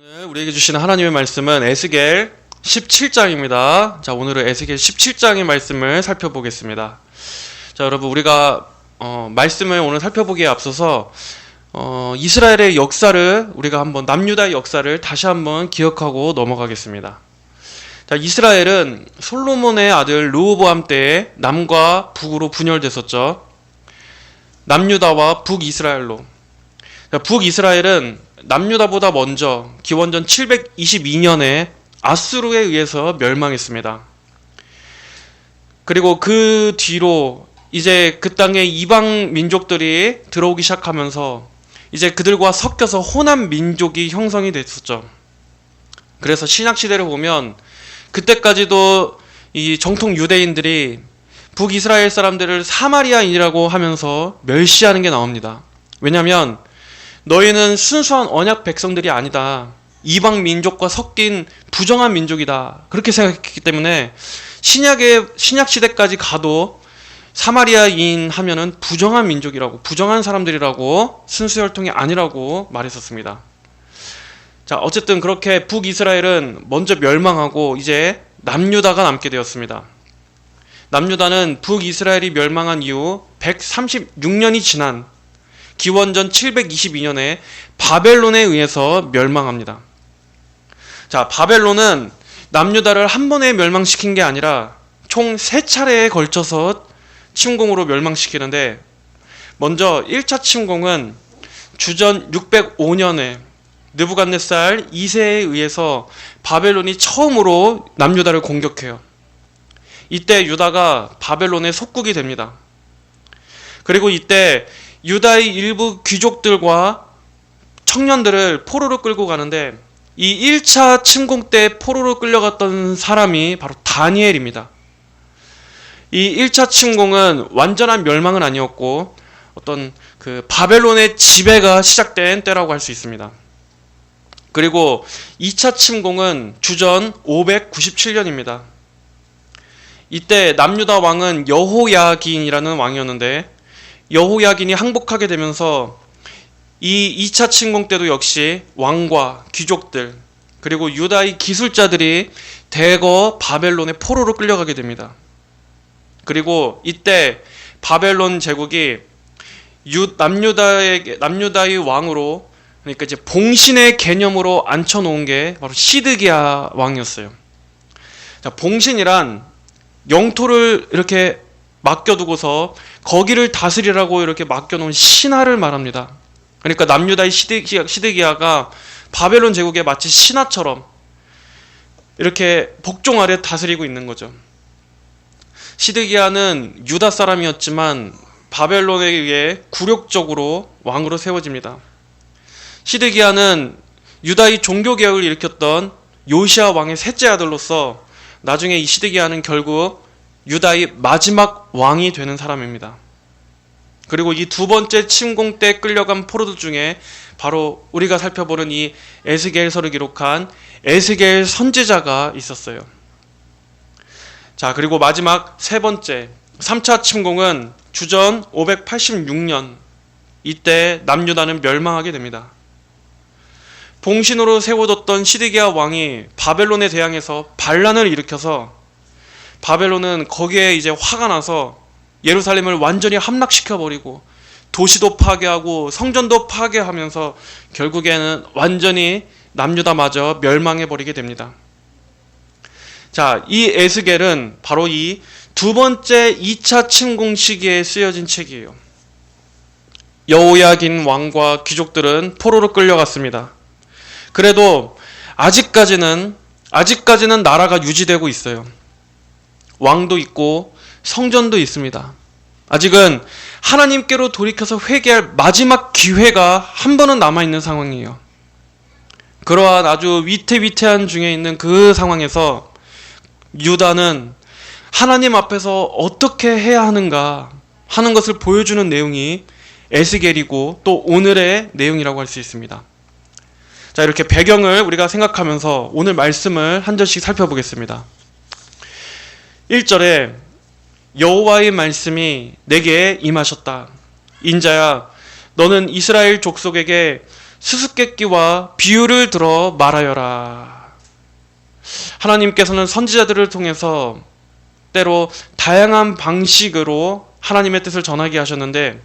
오늘 우리에게 주시는 하나님의 말씀은 에스겔 17장입니다. 자, 오늘은 에스겔 17장의 말씀을 살펴보겠습니다. 자, 여러분, 우리가 말씀을 오늘 살펴보기에 앞서서 이스라엘의 역사를 우리가 한번 남유다의 역사를 다시 한번 기억하고 넘어가겠습니다. 자, 이스라엘은 솔로몬의 아들 르호보암 때에 남과 북으로 분열됐었죠. 남유다와 북이스라엘로. 북이스라엘은 남유다보다 먼저 기원전 722년에 아수르에 의해서 멸망했습니다. 그리고 그 뒤로 이제 그 땅에 이방 민족들이 들어오기 시작하면서 이제 그들과 섞여서 호남 민족이 형성이 됐었죠. 그래서 신약시대를 보면 그때까지도 이 정통 유대인들이 북이스라엘 사람들을 사마리아인이라고 하면서 멸시하는 게 나옵니다. 왜냐하면 너희는 순수한 언약 백성들이 아니다. 이방 민족과 섞인 부정한 민족이다. 그렇게 생각했기 때문에 신약 시대까지 가도 사마리아인 하면은 부정한 민족이라고, 부정한 사람들이라고, 순수 혈통이 아니라고 말했었습니다. 자, 어쨌든 그렇게 북이스라엘은 먼저 멸망하고 이제 남유다가 남게 되었습니다. 남유다는 북이스라엘이 멸망한 이후 136년이 지난 기원전 722년에 바벨론에 의해서 멸망합니다. 자, 바벨론은 남유다를 한 번에 멸망시킨 게 아니라 총 3차례에 걸쳐서 침공으로 멸망시키는데, 먼저 1차 침공은 주전 605년에 느부갓네살 2세에 의해서 바벨론이 처음으로 남유다를 공격해요. 이때 유다가 바벨론의 속국이 됩니다. 그리고 이때 유다의 일부 귀족들과 청년들을 포로로 끌고 가는데, 이 1차 침공 때 포로로 끌려갔던 사람이 바로 다니엘입니다. 이 1차 침공은 완전한 멸망은 아니었고 어떤 그 바벨론의 지배가 시작된 때라고 할 수 있습니다. 그리고 2차 침공은 주전 597년입니다. 이때 남유다 왕은 여호야긴이라는 왕이었는데, 여호야긴이 항복하게 되면서 이 2차 침공 때도 역시 왕과 귀족들 그리고 유다의 기술자들이 대거 바벨론의 포로로 끌려가게 됩니다. 그리고 이때 바벨론 제국이 남유다의 왕으로, 그러니까 이제 봉신의 개념으로 앉혀놓은 게 바로 시드기야 왕이었어요. 자, 봉신이란 영토를 이렇게 맡겨두고서 거기를 다스리라고 이렇게 맡겨놓은 신하를 말합니다. 그러니까 남유다의 시드기야가 바벨론 제국의 마치 신하처럼 이렇게 복종 아래 다스리고 있는 거죠. 시드기야는 유다 사람이었지만 바벨론에 의해 굴욕적으로 왕으로 세워집니다. 시드기야는 유다의 종교개혁을 일으켰던 요시야 왕의 셋째 아들로서 나중에 이 시드기야는 결국 유다의 마지막 왕이 되는 사람입니다. 그리고 이 두 번째 침공 때 끌려간 포로들 중에 바로 우리가 살펴보는 이 에스겔서를 기록한 에스겔 선지자가 있었어요. 자, 그리고 마지막 세 번째 3차 침공은 주전 586년, 이때 남유다는 멸망하게 됩니다. 봉신으로 세워뒀던 시드기야 왕이 바벨론에 대항해서 반란을 일으켜서 바벨론은 거기에 이제 화가 나서 예루살렘을 완전히 함락시켜버리고 도시도 파괴하고 성전도 파괴하면서 결국에는 완전히 남유다마저 멸망해버리게 됩니다. 자, 이 에스겔은 바로 이 두 번째 2차 침공 시기에 쓰여진 책이에요. 여호야긴 왕과 귀족들은 포로로 끌려갔습니다. 그래도 아직까지는 나라가 유지되고 있어요. 왕도 있고 성전도 있습니다. 아직은 하나님께로 돌이켜서 회개할 마지막 기회가 한 번은 남아있는 상황이에요. 그러한 아주 위태위태한 중에 있는 그 상황에서 유다는 하나님 앞에서 어떻게 해야 하는가 하는 것을 보여주는 내용이 에스겔이고 또 오늘의 내용이라고 할 수 있습니다. 자, 이렇게 배경을 우리가 생각하면서 오늘 말씀을 한 절씩 살펴보겠습니다. 1절에 여호와의 말씀이 내게 임하셨다. 인자야, 너는 이스라엘 족속에게 수수께끼와 비유를 들어 말하여라. 하나님께서는 선지자들을 통해서 때로 다양한 방식으로 하나님의 뜻을 전하게 하셨는데,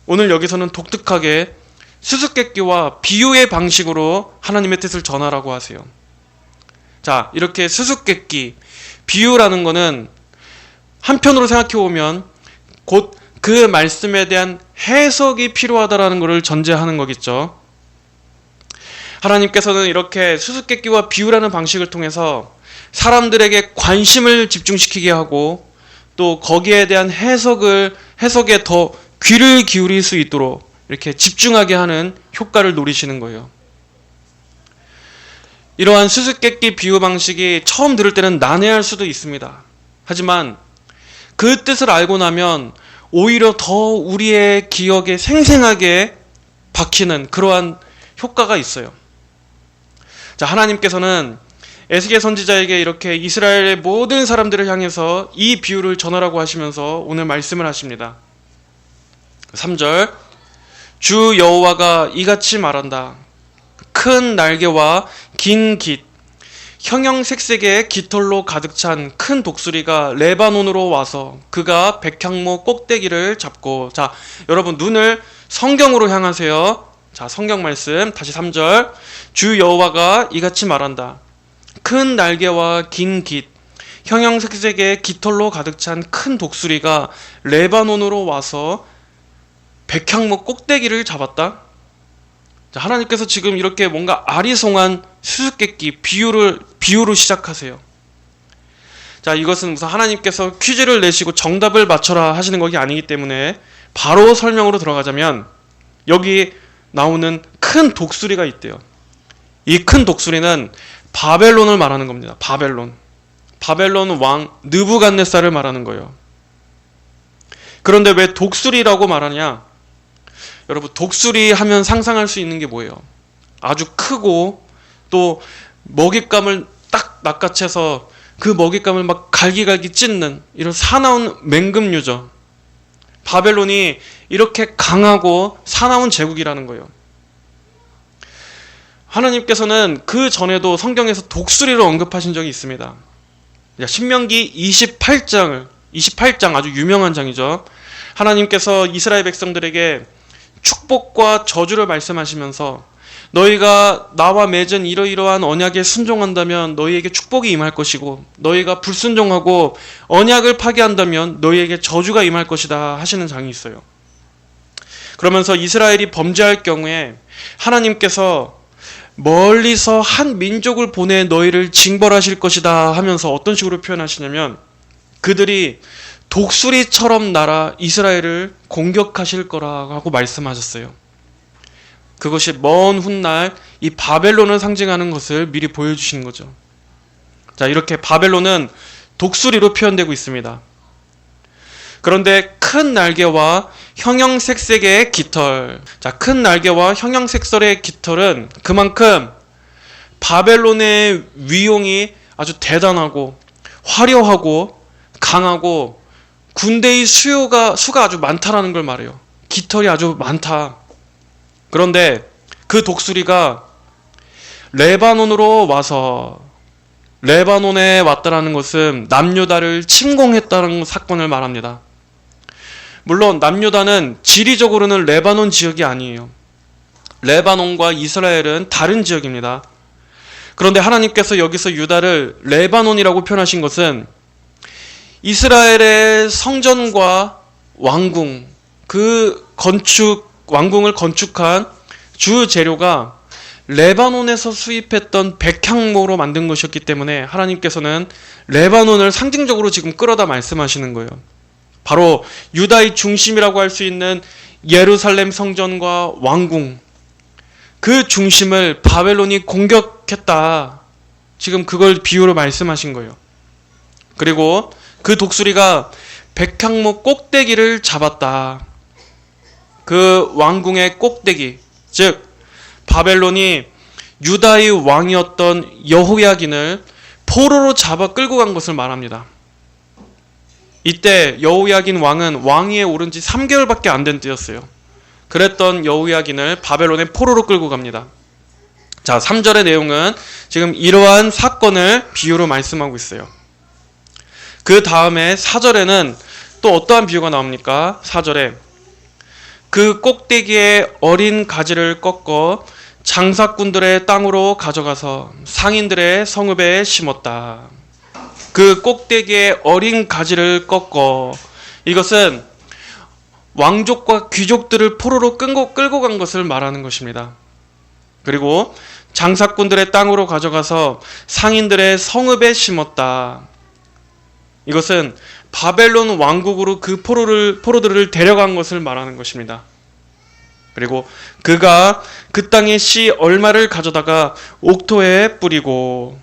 오늘 여기서는 독특하게 수수께끼와 비유의 방식으로 하나님의 뜻을 전하라고 하세요. 자, 이렇게 수수께끼, 비유라는 거는 한편으로 생각해 보면 곧 그 말씀에 대한 해석이 필요하다라는 것을 전제하는 거겠죠. 하나님께서는 이렇게 수수께끼와 비유라는 방식을 통해서 사람들에게 관심을 집중시키게 하고, 또 거기에 대한 해석에 더 귀를 기울일 수 있도록 이렇게 집중하게 하는 효과를 노리시는 거예요. 이러한 수수께끼 비유 방식이 처음 들을 때는 난해할 수도 있습니다. 하지만 그 뜻을 알고 나면 오히려 더 우리의 기억에 생생하게 박히는 그러한 효과가 있어요. 자, 하나님께서는 에스겔 선지자에게 이렇게 이스라엘의 모든 사람들을 향해서 이 비유를 전하라고 하시면서 오늘 말씀을 하십니다. 3절, 주 여호와가 이같이 말한다. 큰 날개와 긴 깃, 형형색색의 깃털로 가득 찬 큰 독수리가 레바논으로 와서 그가 백향목 꼭대기를 잡고. 자, 여러분 눈을 성경으로 향하세요. 자, 성경 말씀 다시 3절, 주 여호와가 이같이 말한다. 큰 날개와 긴 깃, 형형색색의 깃털로 가득 찬 큰 독수리가 레바논으로 와서 백향목 꼭대기를 잡았다. 자, 하나님께서 지금 이렇게 뭔가 아리송한 수수께끼 비유로 시작하세요. 자, 이것은 우선 하나님께서 퀴즈를 내시고 정답을 맞춰라 하시는 것이 아니기 때문에 바로 설명으로 들어가자면, 여기 나오는 큰 독수리가 있대요. 이 큰 독수리는 바벨론을 말하는 겁니다. 바벨론 왕 느부갓네살을 말하는 거예요. 그런데 왜 독수리라고 말하냐? 여러분, 독수리 하면 상상할 수 있는 게 뭐예요? 아주 크고 또 먹잇감을 딱 낚아채서 그 먹잇감을 막 갈기갈기 찢는 이런 사나운 맹금류죠. 바벨론이 이렇게 강하고 사나운 제국이라는 거예요. 하나님께서는 그 전에도 성경에서 독수리를 언급하신 적이 있습니다. 신명기 28장 아주 유명한 장이죠. 하나님께서 이스라엘 백성들에게 축복과 저주를 말씀하시면서 너희가 나와 맺은 이러이러한 언약에 순종한다면 너희에게 축복이 임할 것이고, 너희가 불순종하고 언약을 파기한다면 너희에게 저주가 임할 것이다 하시는 장이 있어요. 그러면서 이스라엘이 범죄할 경우에 하나님께서 멀리서 한 민족을 보내 너희를 징벌하실 것이다 하면서 어떤 식으로 표현하시냐면, 그들이 독수리처럼 날아 이스라엘을 공격하실 거라고 말씀하셨어요. 그것이 먼 훗날 이 바벨론을 상징하는 것을 미리 보여주시는 거죠. 자, 이렇게 바벨론은 독수리로 표현되고 있습니다. 그런데 큰 날개와 형형색색의 깃털. 자, 큰 날개와 형형색색의 깃털은 그만큼 바벨론의 위용이 아주 대단하고 화려하고 강하고 군대의 수가 아주 많다라는 걸 말해요. 깃털이 아주 많다. 그런데 그 독수리가 레바논으로 와서, 레바논에 왔다라는 것은 남유다를 침공했다는 사건을 말합니다. 물론 남유다는 지리적으로는 레바논 지역이 아니에요. 레바논과 이스라엘은 다른 지역입니다. 그런데 하나님께서 여기서 유다를 레바논이라고 표현하신 것은 이스라엘의 성전과 왕궁, 왕궁을 건축한 주 재료가 레바논에서 수입했던 백향목으로 만든 것이었기 때문에 하나님께서는 레바논을 상징적으로 지금 끌어다 말씀하시는 거예요. 바로 유다의 중심이라고 할 수 있는 예루살렘 성전과 왕궁, 그 중심을 바벨론이 공격했다. 지금 그걸 비유로 말씀하신 거예요. 그리고 그 독수리가 백향목 꼭대기를 잡았다. 그 왕궁의 꼭대기, 즉 바벨론이 유다의 왕이었던 여호야긴을 포로로 잡아 끌고 간 것을 말합니다. 이때 여호야긴 왕은 왕위에 오른 지 3개월밖에 안 된 때였어요. 그랬던 여호야긴을 바벨론의 포로로 끌고 갑니다. 자, 3절의 내용은 지금 이러한 사건을 비유로 말씀하고 있어요. 그 다음에 4절에는 또 어떠한 비유가 나옵니까? 4절에 그 꼭대기에 어린 가지를 꺾어 장사꾼들의 땅으로 가져가서 상인들의 성읍에 심었다. 그 꼭대기에 어린 가지를 꺾어, 이것은 왕족과 귀족들을 포로로 끌고 간 것을 말하는 것입니다. 그리고 장사꾼들의 땅으로 가져가서 상인들의 성읍에 심었다. 이것은 바벨론 왕국으로 그 포로들을 데려간 것을 말하는 것입니다. 그리고 그가 그 땅의 씨 얼마를 가져다가 옥토에 뿌리고,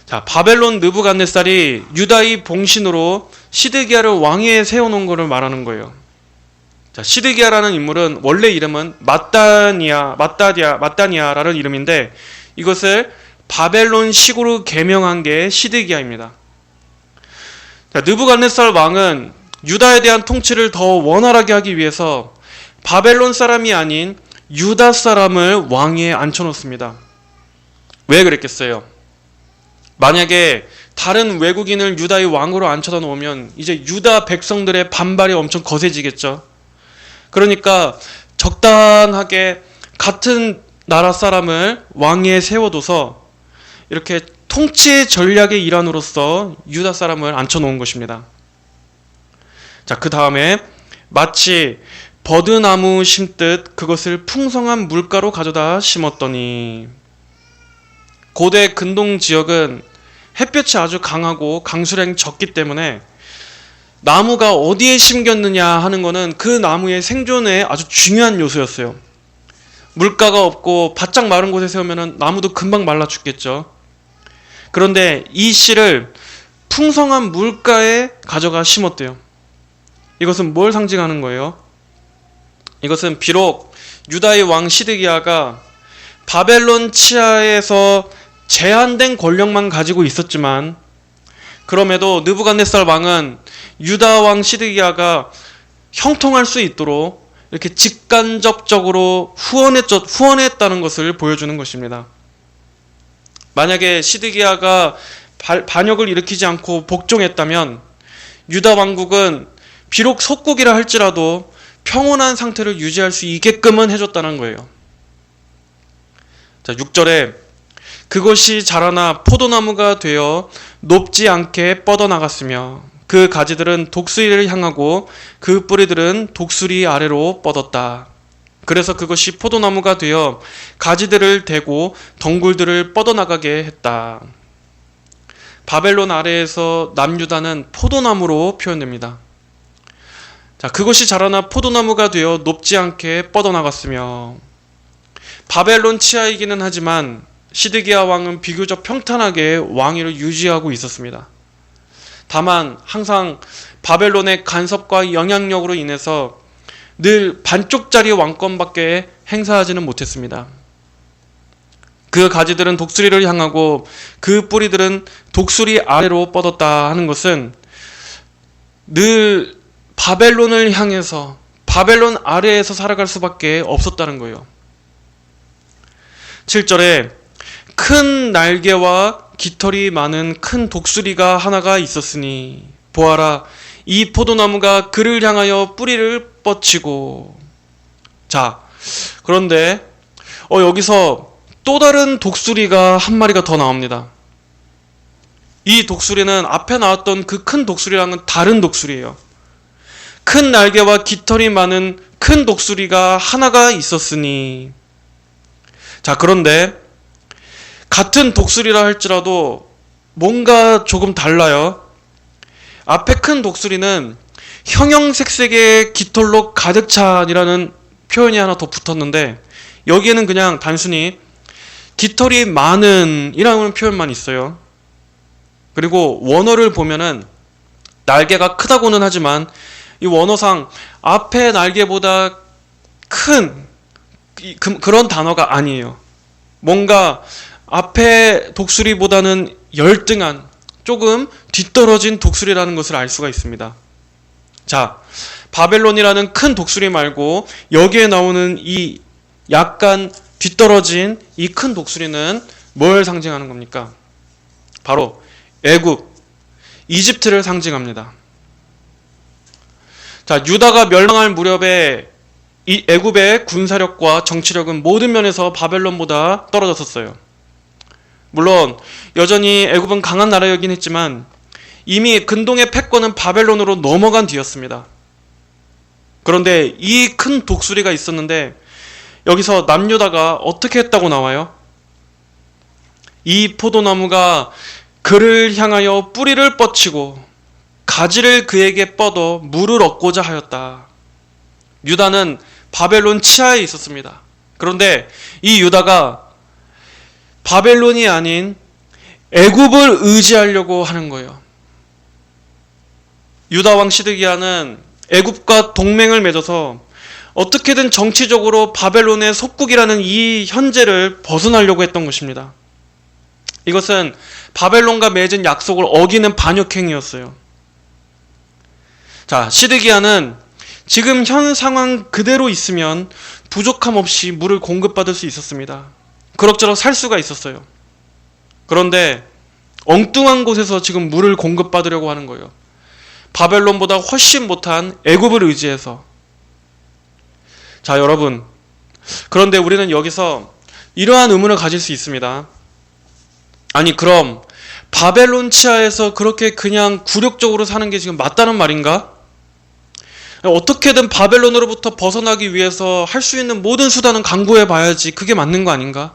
자, 바벨론 느부갓네살이 유다의 봉신으로 시드기야를 왕위에 세워놓은 것을 말하는 거예요. 자, 시드기야라는 인물은 원래 이름은 마따니아라는 이름인데 이것을 바벨론식으로 개명한 게 시드기야입니다. 자, 느부갓네살 왕은 유다에 대한 통치를 더 원활하게 하기 위해서 바벨론 사람이 아닌 유다 사람을 왕위에 앉혀놓습니다. 왜 그랬겠어요? 만약에 다른 외국인을 유다의 왕으로 앉혀다 놓으면 이제 유다 백성들의 반발이 엄청 거세지겠죠. 그러니까 적당하게 같은 나라 사람을 왕위에 세워둬서 이렇게 통치 전략의 일환으로서 유다 사람을 앉혀놓은 것입니다. 자, 그 다음에 마치 버드나무 심듯 그것을 풍성한 물가로 가져다 심었더니, 고대 근동 지역은 햇볕이 아주 강하고 강수량이 적기 때문에 나무가 어디에 심겼느냐 하는 것은 그 나무의 생존에 아주 중요한 요소였어요. 물가가 없고 바짝 마른 곳에 세우면 나무도 금방 말라 죽겠죠. 그런데 이 씨를 풍성한 물가에 가져가 심었대요. 이것은 뭘 상징하는 거예요? 이것은 비록 유다의 왕 시드기야가 바벨론 치하에서 제한된 권력만 가지고 있었지만, 그럼에도 느부갓네살 왕은 유다 왕 시드기야가 형통할 수 있도록 이렇게 직간접적으로 후원했다는 것을 보여주는 것입니다. 만약에 시드기야가 반역을 일으키지 않고 복종했다면 유다 왕국은 비록 속국이라 할지라도 평온한 상태를 유지할 수 있게끔은 해줬다는 거예요. 자, 6절에 그것이 자라나 포도나무가 되어 높지 않게 뻗어나갔으며 그 가지들은 독수리를 향하고 그 뿌리들은 독수리 아래로 뻗었다. 그래서 그것이 포도나무가 되어 가지들을 대고 덩굴들을 뻗어나가게 했다. 바벨론 아래에서 남유다는 포도나무로 표현됩니다. 자, 그것이 자라나 포도나무가 되어 높지 않게 뻗어나갔으며, 바벨론 치하이기는 하지만 시드기야 왕은 비교적 평탄하게 왕위를 유지하고 있었습니다. 다만 항상 바벨론의 간섭과 영향력으로 인해서 늘 반쪽짜리 왕권밖에 행사하지는 못했습니다. 그 가지들은 독수리를 향하고 그 뿌리들은 독수리 아래로 뻗었다 하는 것은 늘 바벨론을 향해서 바벨론 아래에서 살아갈 수밖에 없었다는 거예요. 7절에 큰 날개와 깃털이 많은 큰 독수리가 하나가 있었으니 보아라, 이 포도나무가 그를 향하여 뿌리를 뻗치고. 자, 그런데 여기서 또 다른 독수리가 한 마리가 더 나옵니다. 이 독수리는 앞에 나왔던 그 큰 독수리랑은 다른 독수리예요. 큰 날개와 깃털이 많은 큰 독수리가 하나가 있었으니. 자, 그런데 같은 독수리라 할지라도 뭔가 조금 달라요. 앞에 큰 독수리는 형형색색의 깃털로 가득 찬이라는 표현이 하나 더 붙었는데, 여기에는 그냥 단순히 깃털이 많은 이라는 표현만 있어요. 그리고 원어를 보면은 날개가 크다고는 하지만 이 원어상 앞에 날개보다 큰 그런 단어가 아니에요. 뭔가 앞에 독수리보다는 열등한, 조금 뒤떨어진 독수리라는 것을 알 수가 있습니다. 자, 바벨론이라는 큰 독수리 말고 여기에 나오는 이 약간 뒤떨어진 이 큰 독수리는 뭘 상징하는 겁니까? 바로 애굽, 이집트를 상징합니다. 자, 유다가 멸망할 무렵에 이 애굽의 군사력과 정치력은 모든 면에서 바벨론보다 떨어졌었어요. 물론 여전히 애굽은 강한 나라였긴 했지만 이미 근동의 패권은 바벨론으로 넘어간 뒤였습니다. 그런데 이 큰 독수리가 있었는데 여기서 남유다가 어떻게 했다고 나와요? 이 포도나무가 그를 향하여 뿌리를 뻗치고 가지를 그에게 뻗어 물을 얻고자 하였다. 유다는 바벨론 치하에 있었습니다. 그런데 이 유다가 바벨론이 아닌 애굽을 의지하려고 하는 거예요. 유다 왕 시드기야는 애굽과 동맹을 맺어서 어떻게든 정치적으로 바벨론의 속국이라는 이 현재를 벗어나려고 했던 것입니다. 이것은 바벨론과 맺은 약속을 어기는 반역행위였어요. 자, 시드기야는 지금 현 상황 그대로 있으면 부족함 없이 물을 공급받을 수 있었습니다. 그럭저럭 살 수가 있었어요. 그런데 엉뚱한 곳에서 지금 물을 공급받으려고 하는 거예요. 바벨론보다 훨씬 못한 애굽을 의지해서. 자, 여러분, 그런데 우리는 여기서 이러한 의문을 가질 수 있습니다. 아니, 그럼 바벨론 치하에서 그렇게 그냥 굴욕적으로 사는 게 지금 맞다는 말인가? 어떻게든 바벨론으로부터 벗어나기 위해서 할 수 있는 모든 수단은 강구해 봐야지 그게 맞는 거 아닌가?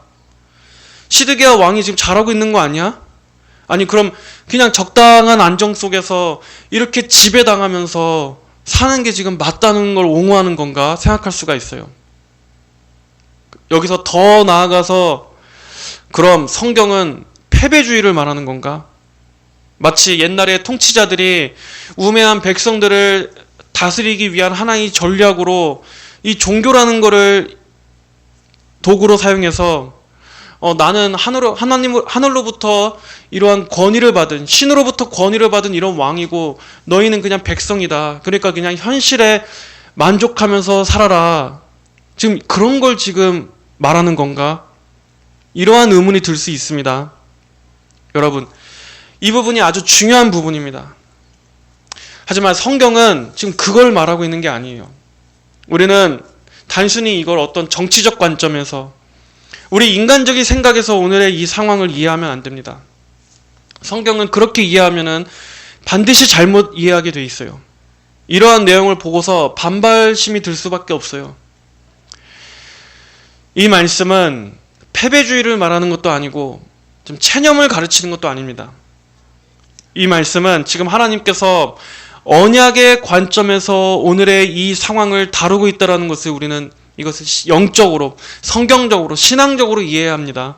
시드기야 왕이 지금 잘하고 있는 거 아니야? 아니, 그럼 그냥 적당한 안정 속에서 이렇게 지배당하면서 사는 게 지금 맞다는 걸 옹호하는 건가 생각할 수가 있어요. 여기서 더 나아가서 그럼 성경은 패배주의를 말하는 건가? 마치 옛날에 통치자들이 우매한 백성들을 다스리기 위한 하나의 전략으로 이 종교라는 거를 도구로 사용해서 나는 하늘로부터 이러한 권위를 받은, 신으로부터 권위를 받은 이런 왕이고 너희는 그냥 백성이다. 그러니까 그냥 현실에 만족하면서 살아라. 지금 그런 걸 지금 말하는 건가? 이러한 의문이 들 수 있습니다. 여러분, 이 부분이 아주 중요한 부분입니다. 하지만 성경은 지금 그걸 말하고 있는 게 아니에요. 우리는 단순히 이걸 어떤 정치적 관점에서 우리 인간적인 생각에서 오늘의 이 상황을 이해하면 안 됩니다. 성경은 그렇게 이해하면은 반드시 잘못 이해하게 돼 있어요. 이러한 내용을 보고서 반발심이 들 수밖에 없어요. 이 말씀은 패배주의를 말하는 것도 아니고 좀 체념을 가르치는 것도 아닙니다. 이 말씀은 지금 하나님께서 언약의 관점에서 오늘의 이 상황을 다루고 있다는 것을 우리는 이것을 영적으로, 성경적으로, 신앙적으로 이해해야 합니다.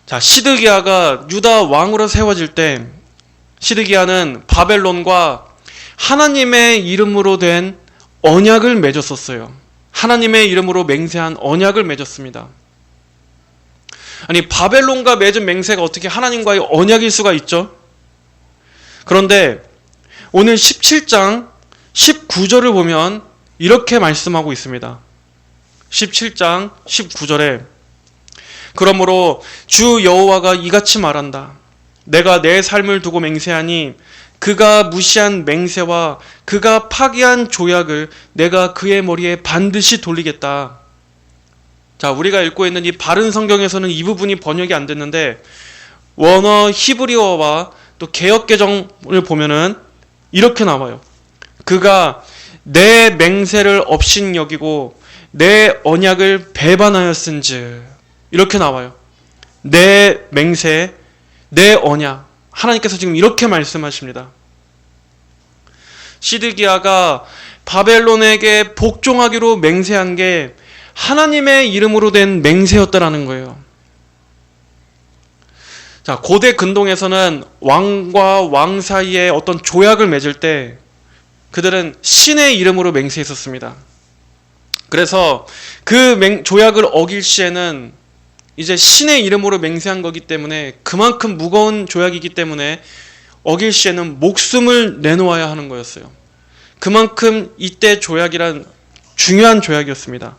자, 시드기야가 유다 왕으로 세워질 때 시드기야는 바벨론과 하나님의 이름으로 된 언약을 맺었었어요. 하나님의 이름으로 맹세한 언약을 맺었습니다. 아니, 바벨론과 맺은 맹세가 어떻게 하나님과의 언약일 수가 있죠? 그런데 오늘 17장 19절을 보면 이렇게 말씀하고 있습니다. 17장 19절에 그러므로 주 여호와가 이같이 말한다. 내가 내 삶을 두고 맹세하니 그가 무시한 맹세와 그가 파기한 조약을 내가 그의 머리에 반드시 돌리겠다. 자, 우리가 읽고 있는 이 바른 성경에서는 이 부분이 번역이 안 됐는데 원어 히브리어와 또 개역개정을 보면은 이렇게 나와요. 그가 내 맹세를 업신여기고 내 언약을 배반하였은즉, 이렇게 나와요. 내 맹세, 내 언약. 하나님께서 지금 이렇게 말씀하십니다. 시드기야가 바벨론에게 복종하기로 맹세한 게 하나님의 이름으로 된 맹세였다라는 거예요. 자, 고대 근동에서는 왕과 왕 사이에 어떤 조약을 맺을 때 그들은 신의 이름으로 맹세했었습니다. 그래서 그 조약을 어길 시에는 이제 신의 이름으로 맹세한 거기 때문에 그만큼 무거운 조약이기 때문에 어길 시에는 목숨을 내놓아야 하는 거였어요. 그만큼 이때 조약이란 중요한 조약이었습니다.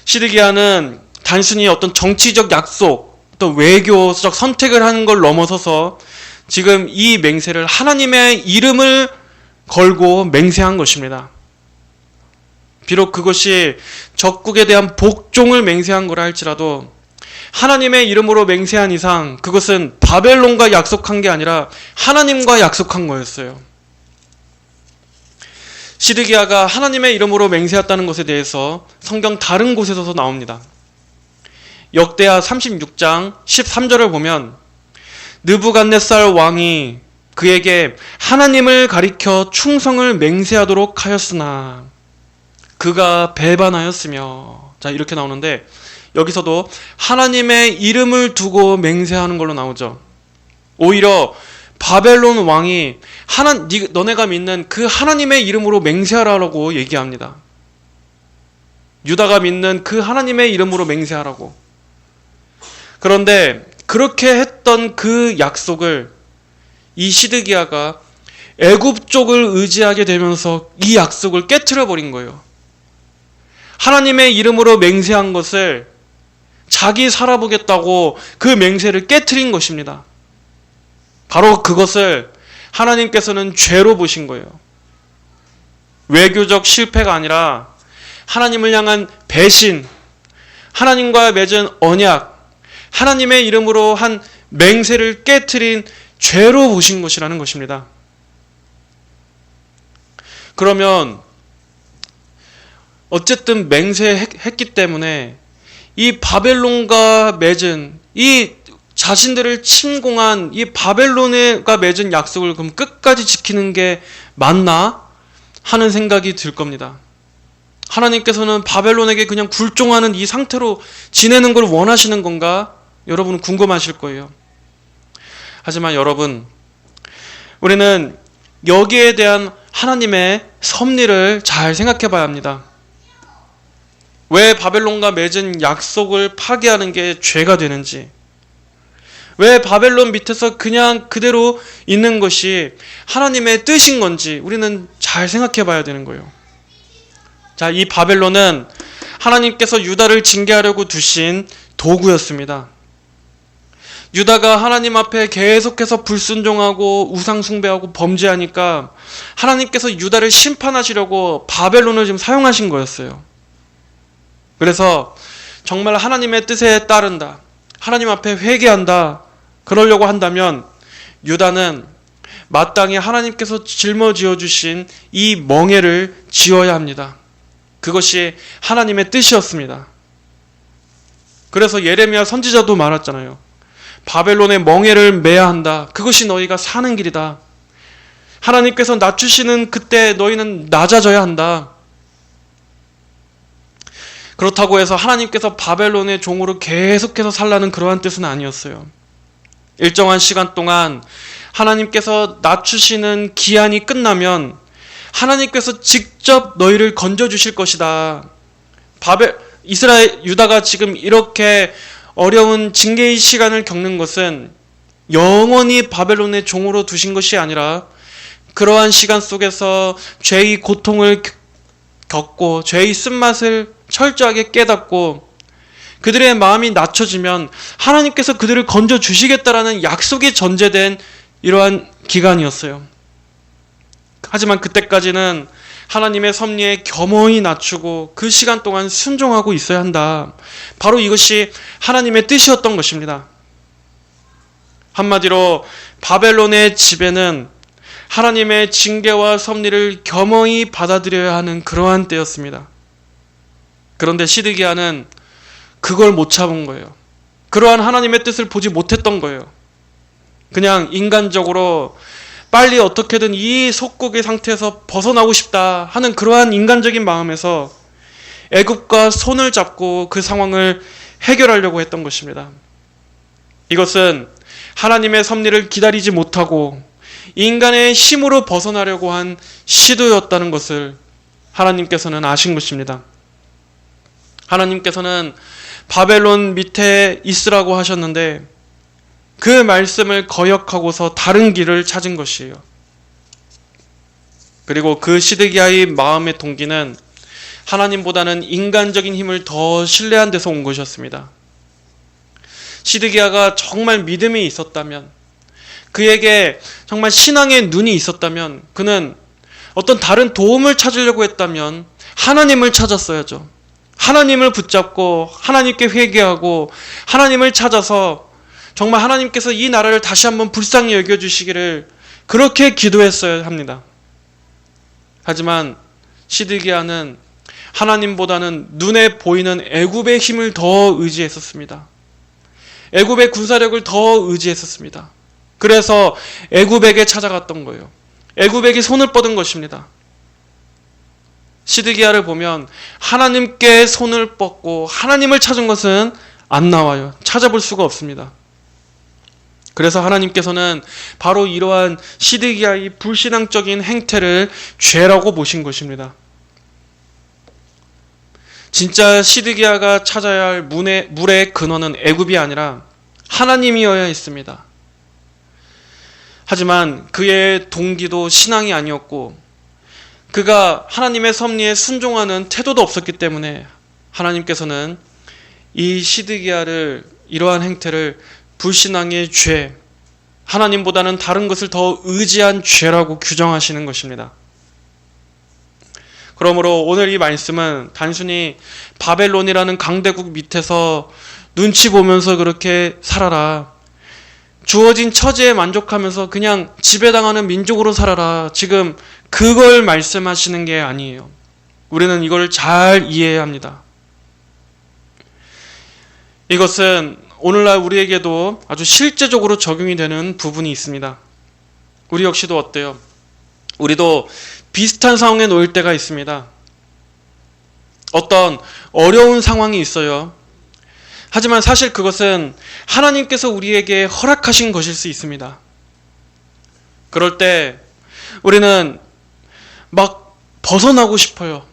시드기야는 단순히 어떤 정치적 약속, 또 외교적 선택을 하는 걸 넘어서서 지금 이 맹세를 하나님의 이름을 걸고 맹세한 것입니다. 비록 그것이 적국에 대한 복종을 맹세한 거라 할지라도 하나님의 이름으로 맹세한 이상 그것은 바벨론과 약속한 게 아니라 하나님과 약속한 거였어요. 시드기야가 하나님의 이름으로 맹세했다는 것에 대해서 성경 다른 곳에서도 나옵니다. 역대하 36장 13절을 보면 느부갓네살 왕이 그에게 하나님을 가리켜 충성을 맹세하도록 하였으나 그가 배반하였으며, 자 이렇게 나오는데 여기서도 하나님의 이름을 두고 맹세하는 걸로 나오죠. 오히려 바벨론 왕이 너네가 믿는 그 하나님의 이름으로 맹세하라고 얘기합니다. 유다가 믿는 그 하나님의 이름으로 맹세하라고. 그런데 그렇게 했던 그 약속을 이 시드기야가 애굽 쪽을 의지하게 되면서 이 약속을 깨트려 버린 거예요. 하나님의 이름으로 맹세한 것을 자기 살아보겠다고 그 맹세를 깨트린 것입니다. 바로 그것을 하나님께서는 죄로 보신 거예요. 외교적 실패가 아니라 하나님을 향한 배신, 하나님과 맺은 언약, 하나님의 이름으로 한 맹세를 깨트린 죄로 보신 것이라는 것입니다. 그러면 어쨌든 맹세했기 때문에 이 바벨론과 맺은 이 자신들을 침공한 이 바벨론과 맺은 약속을 그럼 끝까지 지키는 게 맞나 하는 생각이 들 겁니다. 하나님께서는 바벨론에게 그냥 굴종하는 이 상태로 지내는 걸 원하시는 건가? 여러분은 궁금하실 거예요. 하지만 여러분, 우리는 여기에 대한 하나님의 섭리를 잘 생각해 봐야 합니다. 왜 바벨론과 맺은 약속을 파기하는 게 죄가 되는지, 왜 바벨론 밑에서 그냥 그대로 있는 것이 하나님의 뜻인 건지 우리는 잘 생각해 봐야 되는 거예요. 자, 이 바벨론은 하나님께서 유다를 징계하려고 두신 도구였습니다. 유다가 하나님 앞에 계속해서 불순종하고 우상 숭배하고 범죄하니까 하나님께서 유다를 심판하시려고 바벨론을 지금 사용하신 거였어요. 그래서 정말 하나님의 뜻에 따른다, 하나님 앞에 회개한다, 그러려고 한다면 유다는 마땅히 하나님께서 짊어지어 주신 이 멍에를 지어야 합니다. 그것이 하나님의 뜻이었습니다. 그래서 예레미야 선지자도 말했잖아요. 바벨론의 멍에를 매야 한다. 그것이 너희가 사는 길이다. 하나님께서 낮추시는 그때 너희는 낮아져야 한다. 그렇다고 해서 하나님께서 바벨론의 종으로 계속해서 살라는 그러한 뜻은 아니었어요. 일정한 시간 동안 하나님께서 낮추시는 기한이 끝나면 하나님께서 직접 너희를 건져주실 것이다. 유다가 지금 이렇게 어려운 징계의 시간을 겪는 것은 영원히 바벨론의 종으로 두신 것이 아니라 그러한 시간 속에서 죄의 고통을 겪고 죄의 쓴맛을 철저하게 깨닫고 그들의 마음이 낮춰지면 하나님께서 그들을 건져주시겠다라는 약속이 전제된 이러한 기간이었어요. 하지만 그때까지는 하나님의 섭리에 겸허히 낮추고 그 시간 동안 순종하고 있어야 한다. 바로 이것이 하나님의 뜻이었던 것입니다. 한마디로 바벨론의 지배는 하나님의 징계와 섭리를 겸허히 받아들여야 하는 그러한 때였습니다. 그런데 시드기야는 그걸 못 참은 거예요. 그러한 하나님의 뜻을 보지 못했던 거예요. 그냥 인간적으로 빨리 어떻게든 이 속국의 상태에서 벗어나고 싶다 하는 그러한 인간적인 마음에서 애굽과 손을 잡고 그 상황을 해결하려고 했던 것입니다. 이것은 하나님의 섭리를 기다리지 못하고 인간의 힘으로 벗어나려고 한 시도였다는 것을 하나님께서는 아신 것입니다. 하나님께서는 바벨론 밑에 있으라고 하셨는데 그 말씀을 거역하고서 다른 길을 찾은 것이에요. 그리고 그 시드기야의 마음의 동기는 하나님보다는 인간적인 힘을 더 신뢰한 데서 온 것이었습니다. 시드기야가 정말 믿음이 있었다면, 그에게 정말 신앙의 눈이 있었다면, 그는 어떤 다른 도움을 찾으려고 했다면 하나님을 찾았어야죠. 하나님을 붙잡고 하나님께 회개하고 하나님을 찾아서 정말 하나님께서 이 나라를 다시 한번 불쌍히 여겨주시기를 그렇게 기도했어야 합니다. 하지만 시드기야는 하나님보다는 눈에 보이는 애굽의 힘을 더 의지했었습니다. 애굽의 군사력을 더 의지했었습니다. 그래서 애굽에게 찾아갔던 거예요. 애굽에게 손을 뻗은 것입니다. 시드기야를 보면 하나님께 손을 뻗고 하나님을 찾은 것은 안 나와요. 찾아볼 수가 없습니다. 그래서 하나님께서는 바로 이러한 시드기야의 불신앙적인 행태를 죄라고 보신 것입니다. 진짜 시드기야가 찾아야 할 물의 근원은 애굽이 아니라 하나님이어야 했습니다. 하지만 그의 동기도 신앙이 아니었고 그가 하나님의 섭리에 순종하는 태도도 없었기 때문에 하나님께서는 이 시드기야를 이러한 행태를 불신앙의 죄, 하나님보다는 다른 것을 더 의지한 죄라고 규정하시는 것입니다. 그러므로 오늘 이 말씀은 단순히 바벨론이라는 강대국 밑에서 눈치 보면서 그렇게 살아라, 주어진 처지에 만족하면서 그냥 지배당하는 민족으로 살아라, 지금 그걸 말씀하시는 게 아니에요. 우리는 이걸 잘 이해해야 합니다. 이것은 오늘날 우리에게도 아주 실제적으로 적용이 되는 부분이 있습니다. 우리 역시도 어때요? 우리도 비슷한 상황에 놓일 때가 있습니다. 어떤 어려운 상황이 있어요. 하지만 사실 그것은 하나님께서 우리에게 허락하신 것일 수 있습니다. 그럴 때 우리는 막 벗어나고 싶어요.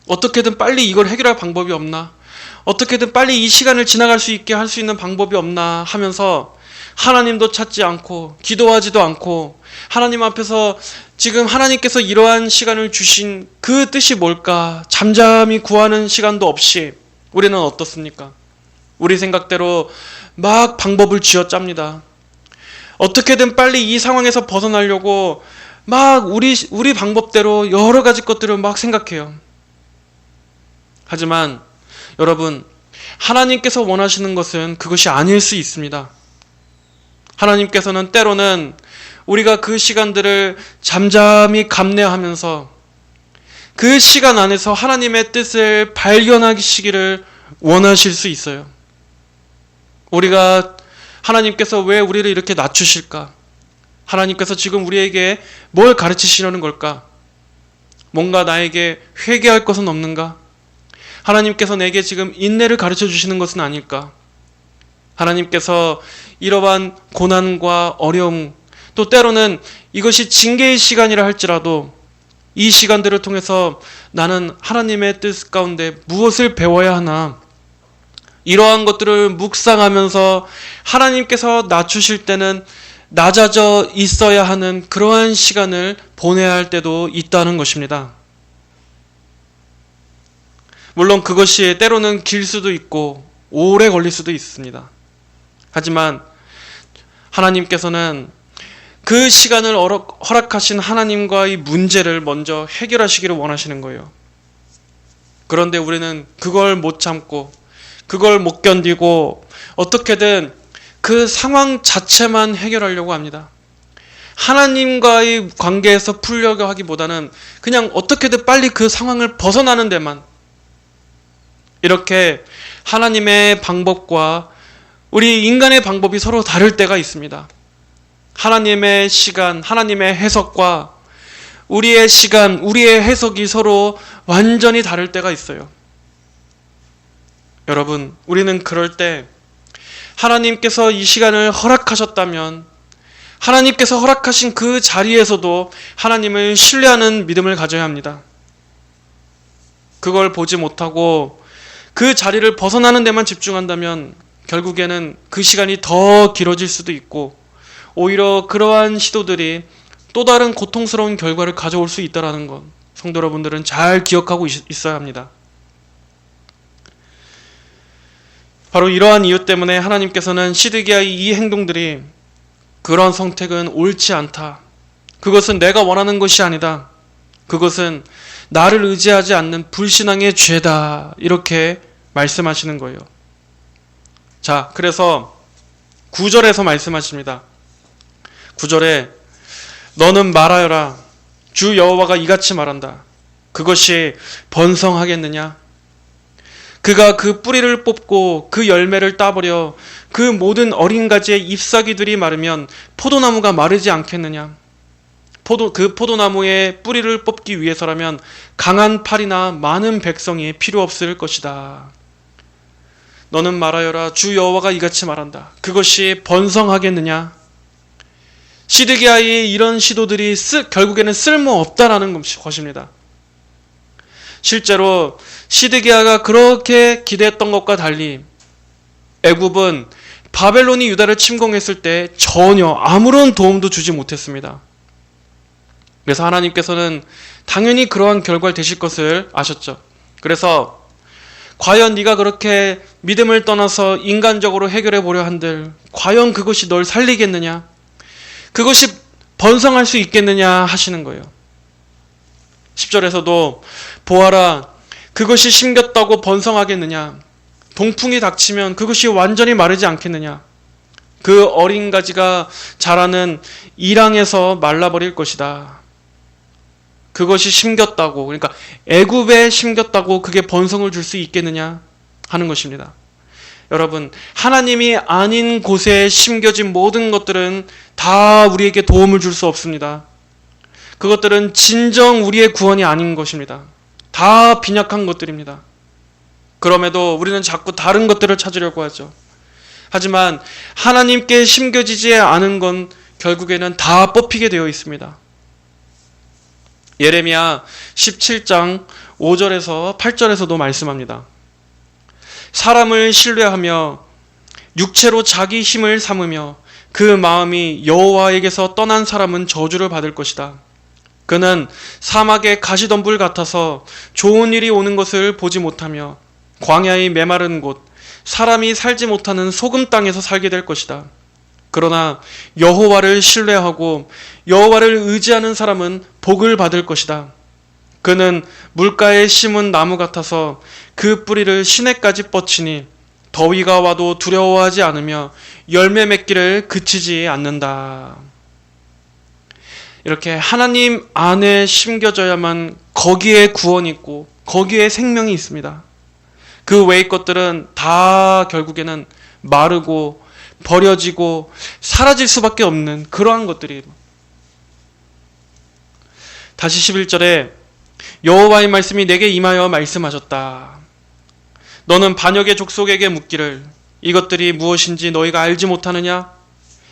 어떻게든 빨리 이걸 해결할 방법이 없나? 어떻게든 빨리 이 시간을 지나갈 수 있게 할 수 있는 방법이 없나 하면서 하나님도 찾지 않고 기도하지도 않고 하나님 앞에서 지금 하나님께서 이러한 시간을 주신 그 뜻이 뭘까 잠잠히 구하는 시간도 없이 우리는 어떻습니까? 우리 생각대로 막 방법을 쥐어짭니다. 어떻게든 빨리 이 상황에서 벗어나려고 막 우리 방법대로 여러 가지 것들을 막 생각해요. 하지만 여러분, 하나님께서 원하시는 것은 그것이 아닐 수 있습니다. 하나님께서는 때로는 우리가 그 시간들을 잠잠히 감내하면서 그 시간 안에서 하나님의 뜻을 발견하시기를 원하실 수 있어요. 우리가 하나님께서 왜 우리를 이렇게 낮추실까? 하나님께서 지금 우리에게 뭘 가르치시려는 걸까? 뭔가 나에게 회개할 것은 없는가? 하나님께서 내게 지금 인내를 가르쳐 주시는 것은 아닐까? 하나님께서 이러한 고난과 어려움, 또 때로는 이것이 징계의 시간이라 할지라도 이 시간들을 통해서 나는 하나님의 뜻 가운데 무엇을 배워야 하나? 이러한 것들을 묵상하면서 하나님께서 낮추실 때는 낮아져 있어야 하는 그러한 시간을 보내야 할 때도 있다는 것입니다. 물론 그것이 때로는 길 수도 있고 오래 걸릴 수도 있습니다. 하지만 하나님께서는 그 시간을 허락하신 하나님과의 문제를 먼저 해결하시기를 원하시는 거예요. 그런데 우리는 그걸 못 참고 그걸 못 견디고 어떻게든 그 상황 자체만 해결하려고 합니다. 하나님과의 관계에서 풀려고 하기보다는 그냥 어떻게든 빨리 그 상황을 벗어나는 데만, 이렇게 하나님의 방법과 우리 인간의 방법이 서로 다를 때가 있습니다. 하나님의 시간, 하나님의 해석과 우리의 시간, 우리의 해석이 서로 완전히 다를 때가 있어요. 여러분, 우리는 그럴 때 하나님께서 이 시간을 허락하셨다면 하나님께서 허락하신 그 자리에서도 하나님을 신뢰하는 믿음을 가져야 합니다. 그걸 보지 못하고 그 자리를 벗어나는 데만 집중한다면 결국에는 그 시간이 더 길어질 수도 있고 오히려 그러한 시도들이 또 다른 고통스러운 결과를 가져올 수 있다는 것, 성도 여러분들은 잘 기억하고 있어야 합니다. 바로 이러한 이유 때문에 하나님께서는 시드기야의 이 행동들이, 그런 선택은 옳지 않다, 그것은 내가 원하는 것이 아니다, 그것은 나를 의지하지 않는 불신앙의 죄다, 이렇게 말씀하시는 거예요. 자, 그래서 9절에서 말씀하십니다. 9절에 너는 말하여라. 주 여호와가 이같이 말한다. 그것이 번성하겠느냐? 그가 그 뿌리를 뽑고 그 열매를 따버려 그 모든 어린 가지의 잎사귀들이 마르면 포도나무가 마르지 않겠느냐? 그 포도나무의 뿌리를 뽑기 위해서라면 강한 팔이나 많은 백성이 필요 없을 것이다. 너는 말하여라. 주 여호와가 이같이 말한다. 그것이 번성하겠느냐? 시드기야의 이런 시도들이 결국에는 쓸모없다라는 것입니다. 실제로 시드기야가 그렇게 기대했던 것과 달리 애굽은 바벨론이 유다를 침공했을 때 전혀 아무런 도움도 주지 못했습니다. 그래서 하나님께서는 당연히 그러한 결과를 되실 것을 아셨죠. 그래서 과연 네가 그렇게 믿음을 떠나서 인간적으로 해결해 보려 한들 과연 그것이 널 살리겠느냐? 그것이 번성할 수 있겠느냐 하시는 거예요. 10절에서도 보아라, 그것이 심겼다고 번성하겠느냐? 동풍이 닥치면 그것이 완전히 마르지 않겠느냐? 그 어린 가지가 자라는 이랑에서 말라버릴 것이다. 그것이 심겼다고, 그러니까 애굽에 심겼다고 그게 번성을 줄 수 있겠느냐 하는 것입니다. 여러분, 하나님이 아닌 곳에 심겨진 모든 것들은 다 우리에게 도움을 줄 수 없습니다. 그것들은 진정 우리의 구원이 아닌 것입니다. 다 빈약한 것들입니다. 그럼에도 우리는 자꾸 다른 것들을 찾으려고 하죠. 하지만 하나님께 심겨지지 않은 건 결국에는 다 뽑히게 되어 있습니다. 예레미야 17장 5절에서 8절에서도 말씀합니다. 사람을 신뢰하며 육체로 자기 힘을 삼으며 그 마음이 여호와에게서 떠난 사람은 저주를 받을 것이다. 그는 사막의 가시덤불 같아서 좋은 일이 오는 것을 보지 못하며 광야의 메마른 곳, 사람이 살지 못하는 소금 땅에서 살게 될 것이다. 그러나 여호와를 신뢰하고 여호와를 의지하는 사람은 복을 받을 것이다. 그는 물가에 심은 나무 같아서 그 뿌리를 시내까지 뻗치니 더위가 와도 두려워하지 않으며 열매 맺기를 그치지 않는다. 이렇게 하나님 안에 심겨져야만 거기에 구원이 있고 거기에 생명이 있습니다. 그 외의 것들은 다 결국에는 마르고 버려지고 사라질 수밖에 없는 그러한 것들이. 다시 11절에 여호와의 말씀이 내게 임하여 말씀하셨다. 너는 반역의 족속에게 묻기를 이것들이 무엇인지 너희가 알지 못하느냐?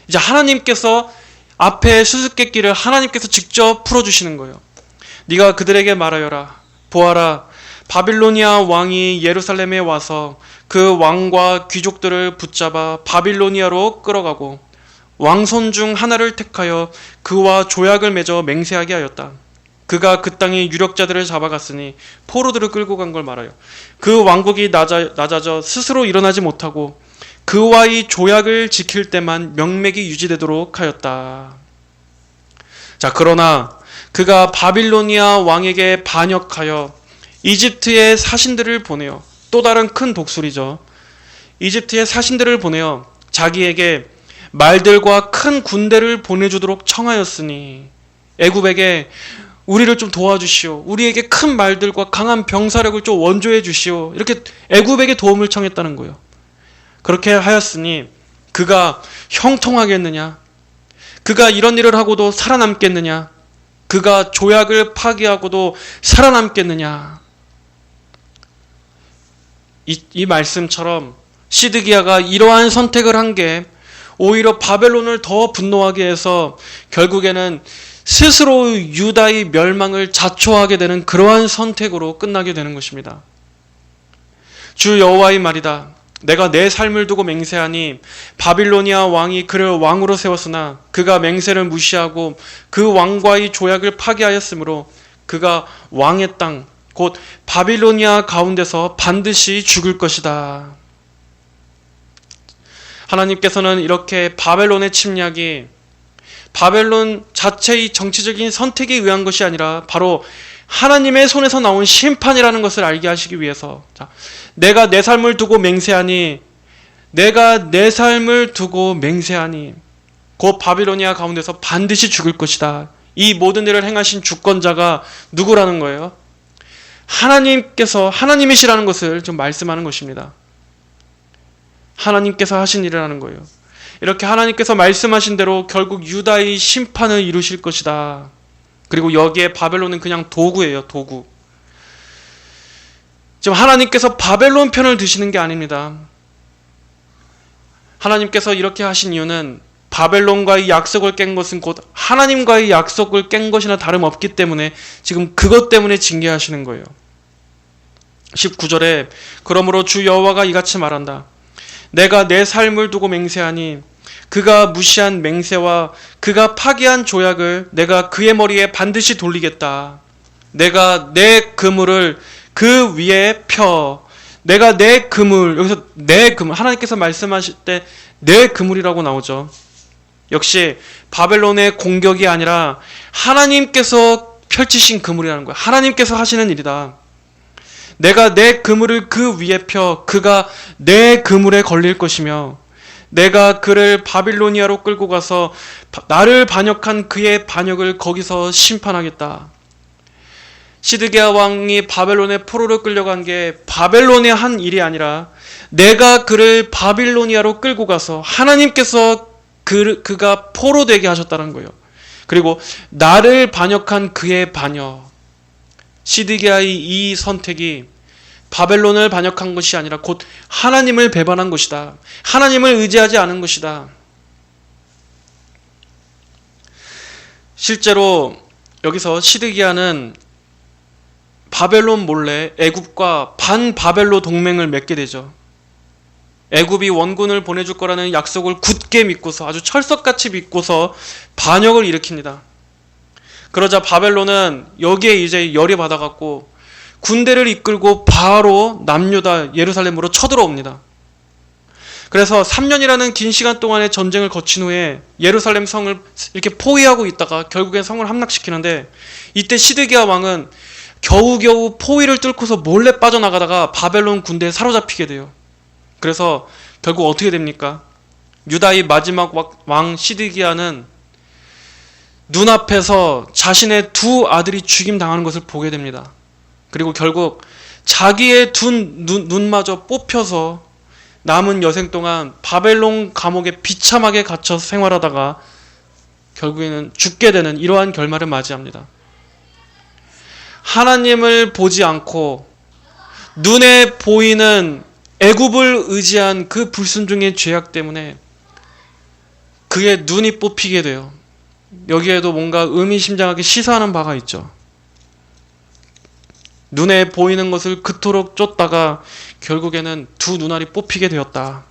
이제 하나님께서 앞에 수수께끼를 하나님께서 직접 풀어주시는 거예요. 네가 그들에게 말하여라. 보아라, 바빌로니아 왕이 예루살렘에 와서 그 왕과 귀족들을 붙잡아 바빌로니아로 끌어가고 왕손 중 하나를 택하여 그와 조약을 맺어 맹세하게 하였다. 그가 그 땅의 유력자들을 잡아갔으니 포로들을 끌고 간 걸 말하여 그 왕국이 낮아져 스스로 일어나지 못하고 그와의 조약을 지킬 때만 명맥이 유지되도록 하였다. 자, 그러나 그가 바빌로니아 왕에게 반역하여 이집트의 사신들을 보내어, 또 다른 큰 독수리죠. 이집트의 사신들을 보내어 자기에게 말들과 큰 군대를 보내주도록 청하였으니 애굽에게 우리를 좀 도와주시오. 우리에게 큰 말들과 강한 병사력을 좀 원조해 주시오. 이렇게 애굽에게 도움을 청했다는 거예요. 그렇게 하였으니 그가 형통하겠느냐? 그가 이런 일을 하고도 살아남겠느냐? 그가 조약을 파기하고도 살아남겠느냐? 이 말씀처럼 시드기야가 이러한 선택을 한 게 오히려 바벨론을 더 분노하게 해서 결국에는 스스로 유다의 멸망을 자초하게 되는 그러한 선택으로 끝나게 되는 것입니다. 주 여호와의 말이다. 내가 내 삶을 두고 맹세하니 바빌로니아 왕이 그를 왕으로 세웠으나 그가 맹세를 무시하고 그 왕과의 조약을 파기하였으므로 그가 왕의 땅 곧 바빌로니아 가운데서 반드시 죽을 것이다. 하나님께서는 이렇게 바벨론의 침략이 바벨론 자체의 정치적인 선택에 의한 것이 아니라 바로 하나님의 손에서 나온 심판이라는 것을 알게 하시기 위해서, 내가 내 삶을 두고 맹세하니 곧 바빌로니아 가운데서 반드시 죽을 것이다. 이 모든 일을 행하신 주권자가 누구라는 거예요? 하나님이시라는 것을 좀 말씀하는 것입니다. 하나님께서 하신 일이라는 거예요. 이렇게 하나님께서 말씀하신 대로 결국 유다의 심판을 이루실 것이다. 그리고 여기에 바벨론은 그냥 도구예요, 도구. 지금 하나님께서 바벨론 편을 드시는 게 아닙니다. 하나님께서 이렇게 하신 이유는 바벨론과의 약속을 깬 것은 곧 하나님과의 약속을 깬 것이나 다름없기 때문에 지금 그것 때문에 징계하시는 거예요. 19절에 그러므로 주 여호와가 이같이 말한다. 내가 내 삶을 두고 맹세하니 그가 무시한 맹세와 그가 파기한 조약을 내가 그의 머리에 반드시 돌리겠다. 내가 내 그물을 그 위에 펴. 내가 내 그물, 여기서 내 그물, 하나님께서 말씀하실 때 내 그물이라고 나오죠. 역시 바벨론의 공격이 아니라 하나님께서 펼치신 그물이라는 거예요. 하나님께서 하시는 일이다. 내가 내 그물을 그 위에 펴 그가 내 그물에 걸릴 것이며 내가 그를 바빌로니아로 끌고 가서 나를 반역한 그의 반역을 거기서 심판하겠다. 시드기야 왕이 바벨론의 포로로 끌려간 게 바벨론의 한 일이 아니라 내가 그를 바빌로니아로 끌고 가서 하나님께서 그가 포로 되게 하셨다는 거예요. 그리고 나를 반역한 그의 반역. 시드기야의 이 선택이 바벨론을 반역한 것이 아니라 곧 하나님을 배반한 것이다. 하나님을 의지하지 않은 것이다. 실제로 여기서 시드기야는 바벨론 몰래 애굽과 반바벨로 동맹을 맺게 되죠. 애굽이 원군을 보내줄 거라는 약속을 굳게 믿고서 아주 철석같이 믿고서 반역을 일으킵니다. 그러자 바벨론은 여기에 이제 열이 받아갖고 군대를 이끌고 바로 남유다 예루살렘으로 쳐들어옵니다. 그래서 3년이라는 긴 시간 동안의 전쟁을 거친 후에 예루살렘 성을 이렇게 포위하고 있다가 결국엔 성을 함락시키는데 이때 시드기야 왕은 겨우겨우 포위를 뚫고서 몰래 빠져나가다가 바벨론 군대에 사로잡히게 돼요. 그래서 결국 어떻게 됩니까? 유다의 마지막 왕 시드기야는 눈앞에서 자신의 두 아들이 죽임당하는 것을 보게 됩니다. 그리고 결국 자기의 두 눈마저 뽑혀서 남은 여생 동안 바벨론 감옥에 비참하게 갇혀 생활하다가 결국에는 죽게 되는 이러한 결말을 맞이합니다. 하나님을 보지 않고 눈에 보이는 애굽을 의지한 그 불순종의 죄악 때문에 그의 눈이 뽑히게 돼요. 여기에도 뭔가 의미심장하게 시사하는 바가 있죠. 눈에 보이는 것을 그토록 쫓다가 결국에는 두 눈알이 뽑히게 되었다.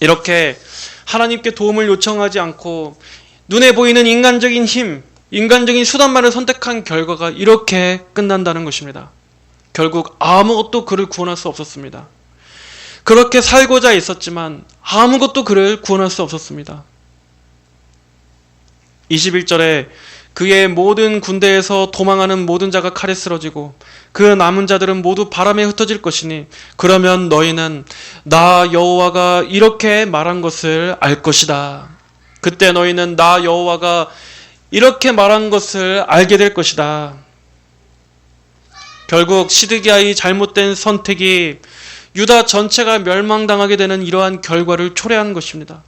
이렇게 하나님께 도움을 요청하지 않고 눈에 보이는 인간적인 힘, 인간적인 수단만을 선택한 결과가 이렇게 끝난다는 것입니다. 결국 아무것도 그를 구원할 수 없었습니다. 그렇게 살고자 했었지만 아무것도 그를 구원할 수 없었습니다. 21절에 그의 모든 군대에서 도망하는 모든 자가 칼에 쓰러지고 그 남은 자들은 모두 바람에 흩어질 것이니 그러면 너희는 나 여호와가 이렇게 말한 것을 알 것이다. 그때 너희는 나 여호와가 이렇게 말한 것을 알게 될 것이다. 결국 시드기야의 잘못된 선택이 유다 전체가 멸망당하게 되는 이러한 결과를 초래한 것입니다.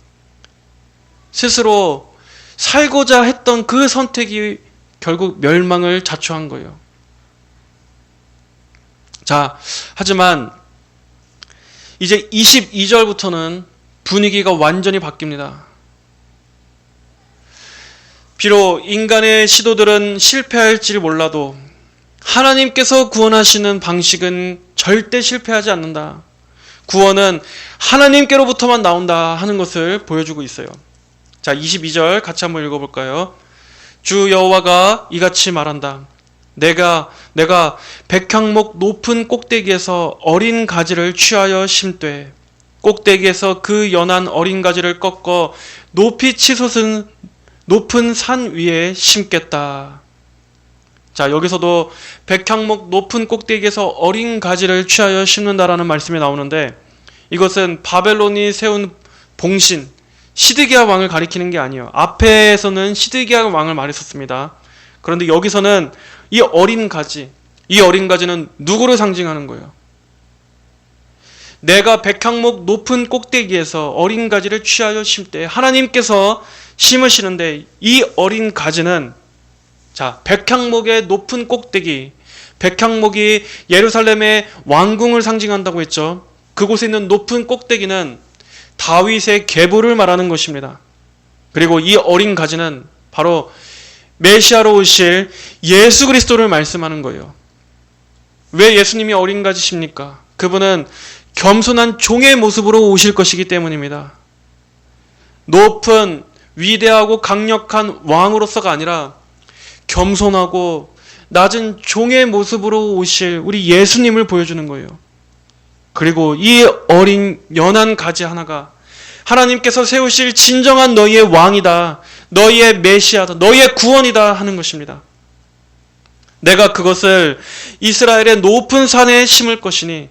스스로 살고자 했던 그 선택이 결국 멸망을 자초한 거예요. 자, 하지만 이제 22절부터는 분위기가 완전히 바뀝니다. 비록 인간의 시도들은 실패할지 몰라도 하나님께서 구원하시는 방식은 절대 실패하지 않는다. 구원은 하나님께로부터만 나온다 하는 것을 보여주고 있어요. 자, 22절 같이 한번 읽어볼까요? 주 여호와가 이같이 말한다. 내가 백향목 높은 꼭대기에서 어린 가지를 취하여 심되 꼭대기에서 그 연한 어린 가지를 꺾어 높이 치솟은 높은 산 위에 심겠다. 자, 여기서도 백향목 높은 꼭대기에서 어린 가지를 취하여 심는다라는 말씀이 나오는데, 이것은 바벨론이 세운 봉신 시드기야 왕을 가리키는 게 아니에요. 앞에서는 시드기야 왕을 말했었습니다. 그런데 여기서는 이 어린 가지는 누구를 상징하는 거예요? 내가 백향목 높은 꼭대기에서 어린 가지를 취하여 심되, 하나님께서 심으시는데 이 어린 가지는, 자, 백향목의 높은 꼭대기, 백향목이 예루살렘의 왕궁을 상징한다고 했죠. 그곳에 있는 높은 꼭대기는 다윗의 계보를 말하는 것입니다. 그리고 이 어린 가지는 바로 메시아로 오실 예수 그리스도를 말씀하는 거예요. 왜 예수님이 어린 가지십니까? 그분은 겸손한 종의 모습으로 오실 것이기 때문입니다. 높은 위대하고 강력한 왕으로서가 아니라 겸손하고 낮은 종의 모습으로 오실 우리 예수님을 보여주는 거예요. 그리고 이 어린 연한 가지 하나가 하나님께서 세우실 진정한 너희의 왕이다, 너희의 메시아다, 너희의 구원이다 하는 것입니다. 내가 그것을 이스라엘의 높은 산에 심을 것이니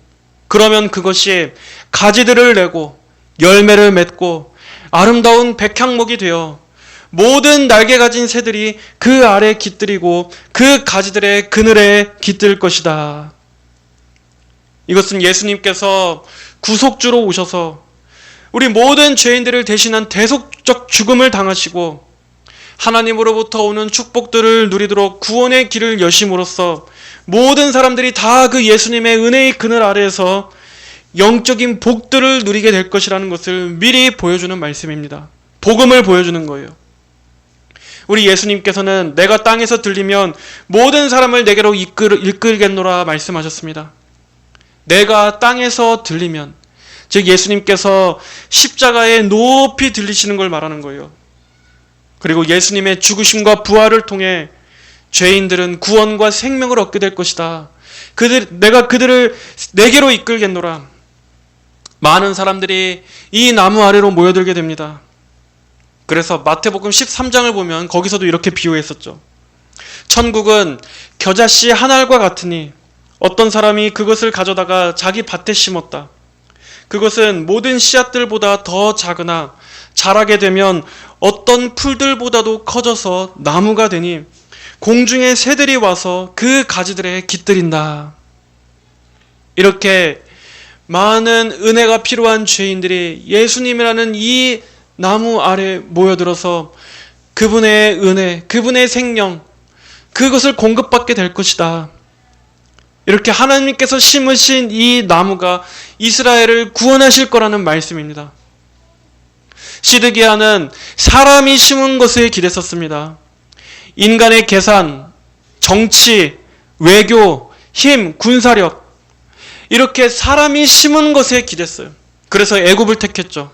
그러면 그것이 가지들을 내고 열매를 맺고 아름다운 백향목이 되어 모든 날개 가진 새들이 그 아래 깃들이고 그 가지들의 그늘에 깃들 것이다. 이것은 예수님께서 구속주로 오셔서 우리 모든 죄인들을 대신한 대속적 죽음을 당하시고 하나님으로부터 오는 축복들을 누리도록 구원의 길을 여심으로써 모든 사람들이 다 그 예수님의 은혜의 그늘 아래에서 영적인 복들을 누리게 될 것이라는 것을 미리 보여주는 말씀입니다. 복음을 보여주는 거예요. 우리 예수님께서는 내가 땅에서 들리면 모든 사람을 내게로 이끌겠노라 말씀하셨습니다. 내가 땅에서 들리면, 즉 예수님께서 십자가에 높이 들리시는 걸 말하는 거예요. 그리고 예수님의 죽으심과 부활을 통해 죄인들은 구원과 생명을 얻게 될 것이다. 내가 그들을 내게로 이끌겠노라. 많은 사람들이 이 나무 아래로 모여들게 됩니다. 그래서 마태복음 13장을 보면 거기서도 이렇게 비유했었죠. 천국은 겨자씨 한 알과 같으니 어떤 사람이 그것을 가져다가 자기 밭에 심었다. 그것은 모든 씨앗들보다 더 작으나 자라게 되면 어떤 풀들보다도 커져서 나무가 되니 공중의 새들이 와서 그 가지들에 깃들인다. 이렇게 많은 은혜가 필요한 죄인들이 예수님이라는 이 나무 아래 모여들어서 그분의 은혜, 그분의 생명, 그것을 공급받게 될 것이다. 이렇게 하나님께서 심으신 이 나무가 이스라엘을 구원하실 거라는 말씀입니다. 시드기야는 사람이 심은 것에 기댔었습니다. 인간의 계산, 정치, 외교, 힘, 군사력, 이렇게 사람이 심은 것에 기댔어요. 그래서 애굽을 택했죠.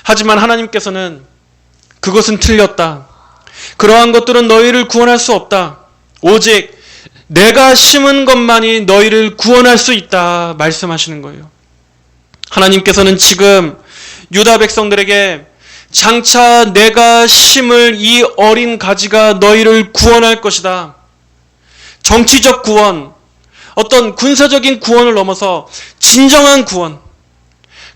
하지만 하나님께서는 그것은 틀렸다. 그러한 것들은 너희를 구원할 수 없다. 오직 내가 심은 것만이 너희를 구원할 수 있다 말씀하시는 거예요. 하나님께서는 지금 유다 백성들에게 장차 내가 심을 이 어린 가지가 너희를 구원할 것이다. 정치적 구원, 어떤 군사적인 구원을 넘어서 진정한 구원,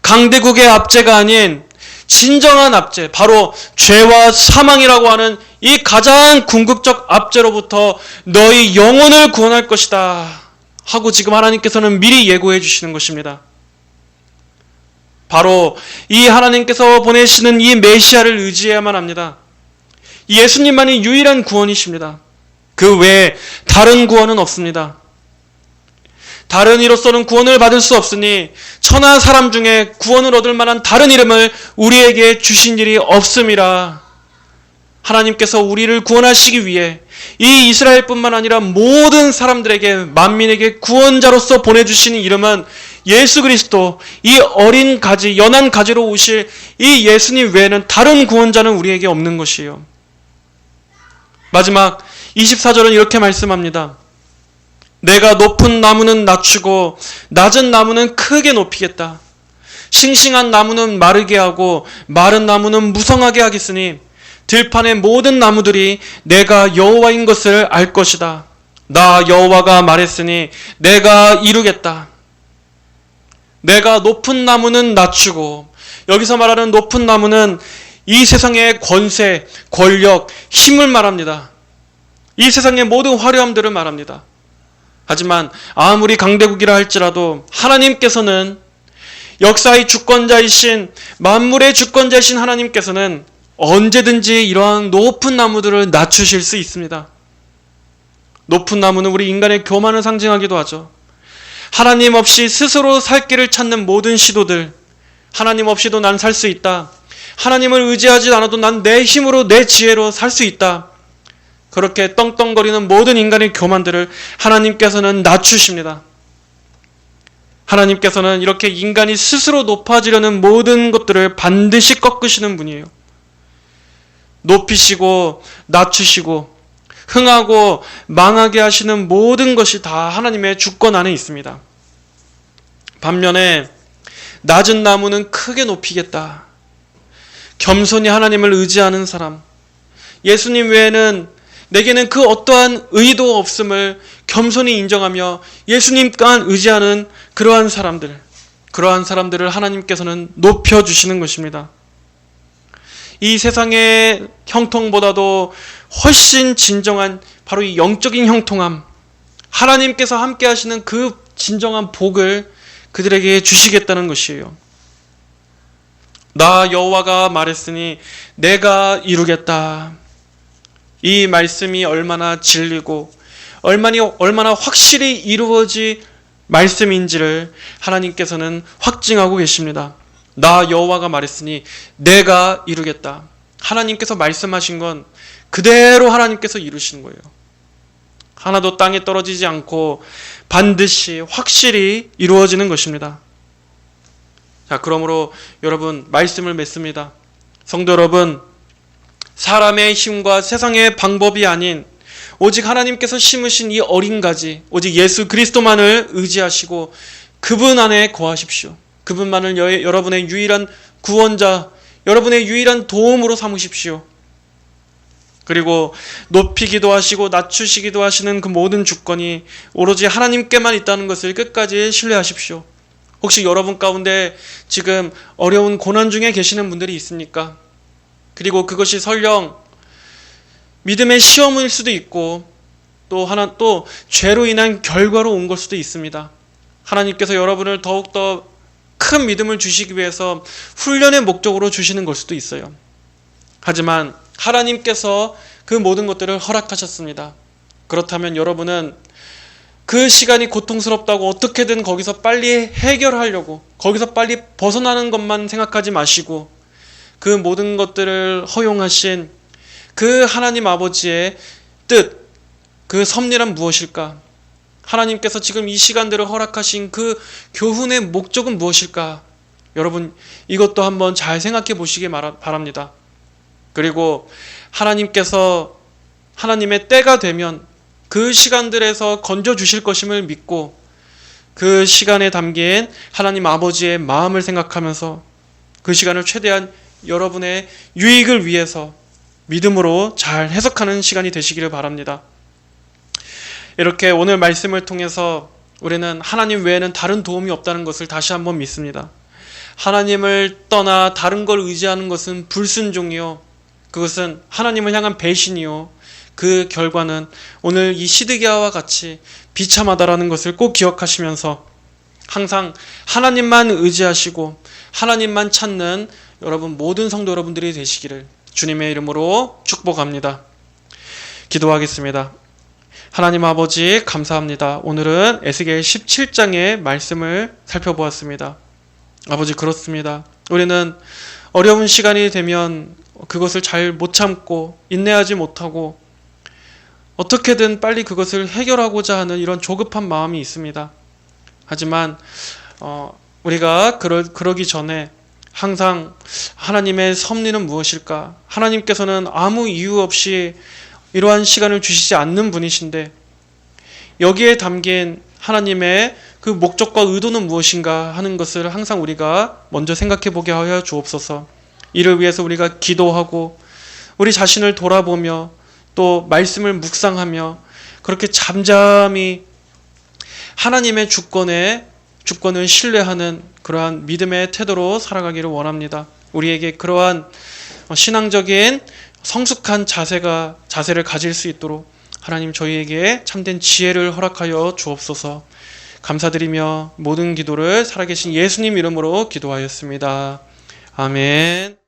강대국의 압제가 아닌 진정한 압제, 바로 죄와 사망이라고 하는 이 가장 궁극적 압제로부터 너희 영혼을 구원할 것이다 하고 지금 하나님께서는 미리 예고해 주시는 것입니다. 바로 이 하나님께서 보내시는 이 메시아를 의지해야만 합니다. 예수님만이 유일한 구원이십니다. 그 외에 다른 구원은 없습니다. 다른 이로서는 구원을 받을 수 없으니 천하 사람 중에 구원을 얻을 만한 다른 이름을 우리에게 주신 일이 없음이라. 하나님께서 우리를 구원하시기 위해 이 이스라엘뿐만 아니라 모든 사람들에게, 만민에게 구원자로서 보내주시는 이름은 예수 그리스도, 이 어린 가지, 연한 가지로 오실 이 예수님 외에는 다른 구원자는 우리에게 없는 것이에요. 마지막 24절은 이렇게 말씀합니다. 내가 높은 나무는 낮추고 낮은 나무는 크게 높이겠다. 싱싱한 나무는 마르게 하고 마른 나무는 무성하게 하겠으니 들판의 모든 나무들이 내가 여호와인 것을 알 것이다. 나 여호와가 말했으니 내가 이루겠다. 내가 높은 나무는 낮추고, 여기서 말하는 높은 나무는 이 세상의 권세, 권력, 힘을 말합니다. 이 세상의 모든 화려함들을 말합니다. 하지만 아무리 강대국이라 할지라도 하나님께서는, 역사의 주권자이신, 만물의 주권자이신 하나님께서는 언제든지 이러한 높은 나무들을 낮추실 수 있습니다. 높은 나무는 우리 인간의 교만을 상징하기도 하죠. 하나님 없이 스스로 살 길을 찾는 모든 시도들, 하나님 없이도 난 살 수 있다. 하나님을 의지하지 않아도 난 내 힘으로, 내 지혜로 살 수 있다. 그렇게 떵떵거리는 모든 인간의 교만들을 하나님께서는 낮추십니다. 하나님께서는 이렇게 인간이 스스로 높아지려는 모든 것들을 반드시 꺾으시는 분이에요. 높이시고 낮추시고 흥하고 망하게 하시는 모든 것이 다 하나님의 주권 안에 있습니다. 반면에 낮은 나무는 크게 높이겠다. 겸손히 하나님을 의지하는 사람, 예수님 외에는 내게는 그 어떠한 의도 없음을 겸손히 인정하며 예수님만 의지하는 그러한 사람들을 하나님께서는 높여주시는 것입니다. 이 세상의 형통보다도 훨씬 진정한 바로 이 영적인 형통함, 하나님께서 함께 하시는 그 진정한 복을 그들에게 주시겠다는 것이에요. 나 여호와가 말했으니 내가 이루겠다. 이 말씀이 얼마나 진리고 얼마나 확실히 이루어질 말씀인지를 하나님께서는 확증하고 계십니다. 나 여호와가 말했으니 내가 이루겠다. 하나님께서 말씀하신 건 그대로 하나님께서 이루시는 거예요. 하나도 땅에 떨어지지 않고 반드시 확실히 이루어지는 것입니다. 자, 그러므로 여러분, 말씀을 맺습니다. 성도 여러분, 사람의 힘과 세상의 방법이 아닌 오직 하나님께서 심으신 이 어린 가지, 오직 예수 그리스도만을 의지하시고 그분 안에 거하십시오. 그분만을 여러분의 유일한 구원자, 여러분의 유일한 도움으로 삼으십시오. 그리고 높이기도 하시고 낮추시기도 하시는 그 모든 주권이 오로지 하나님께만 있다는 것을 끝까지 신뢰하십시오. 혹시 여러분 가운데 지금 어려운 고난 중에 계시는 분들이 있습니까? 그리고 그것이 설령 믿음의 시험일 수도 있고 또 죄로 인한 결과로 온 걸 수도 있습니다. 하나님께서 여러분을 더욱더 큰 믿음을 주시기 위해서 훈련의 목적으로 주시는 걸 수도 있어요. 하지만 하나님께서 그 모든 것들을 허락하셨습니다. 그렇다면 여러분은 그 시간이 고통스럽다고 어떻게든 거기서 빨리 해결하려고, 거기서 빨리 벗어나는 것만 생각하지 마시고 그 모든 것들을 허용하신 그 하나님 아버지의 뜻, 그 섭리란 무엇일까? 하나님께서 지금 이 시간들을 허락하신 그 교훈의 목적은 무엇일까? 여러분, 이것도 한번 잘 생각해 보시기 바랍니다. 그리고 하나님께서 하나님의 때가 되면 그 시간들에서 건져주실 것임을 믿고 그 시간에 담긴 하나님 아버지의 마음을 생각하면서 그 시간을 최대한 여러분의 유익을 위해서 믿음으로 잘 해석하는 시간이 되시기를 바랍니다. 이렇게 오늘 말씀을 통해서 우리는 하나님 외에는 다른 도움이 없다는 것을 다시 한번 믿습니다. 하나님을 떠나 다른 걸 의지하는 것은 불순종이요, 그것은 하나님을 향한 배신이요, 그 결과는 오늘 이 시드기야와 같이 비참하다라는 것을 꼭 기억하시면서 항상 하나님만 의지하시고 하나님만 찾는 여러분 모든 성도 여러분들이 되시기를 주님의 이름으로 축복합니다. 기도하겠습니다. 하나님 아버지, 감사합니다. 오늘은 에스겔 17장의 말씀을 살펴보았습니다. 아버지, 그렇습니다. 우리는 어려운 시간이 되면 그것을 잘 못 참고 인내하지 못하고 어떻게든 빨리 그것을 해결하고자 하는 이런 조급한 마음이 있습니다. 하지만 우리가 그러기 전에 항상 하나님의 섭리는 무엇일까? 하나님께서는 아무 이유 없이 이러한 시간을 주시지 않는 분이신데 여기에 담긴 하나님의 그 목적과 의도는 무엇인가 하는 것을 항상 우리가 먼저 생각해 보게 하여 주옵소서. 이를 위해서 우리가 기도하고 우리 자신을 돌아보며 또 말씀을 묵상하며 그렇게 잠잠히 하나님의 주권을 신뢰하는 그러한 믿음의 태도로 살아가기를 원합니다. 우리에게 그러한 신앙적인 성숙한 자세를 가질 수 있도록 하나님 저희에게 참된 지혜를 허락하여 주옵소서. 감사드리며 모든 기도를 살아계신 예수님 이름으로 기도하였습니다. 아멘.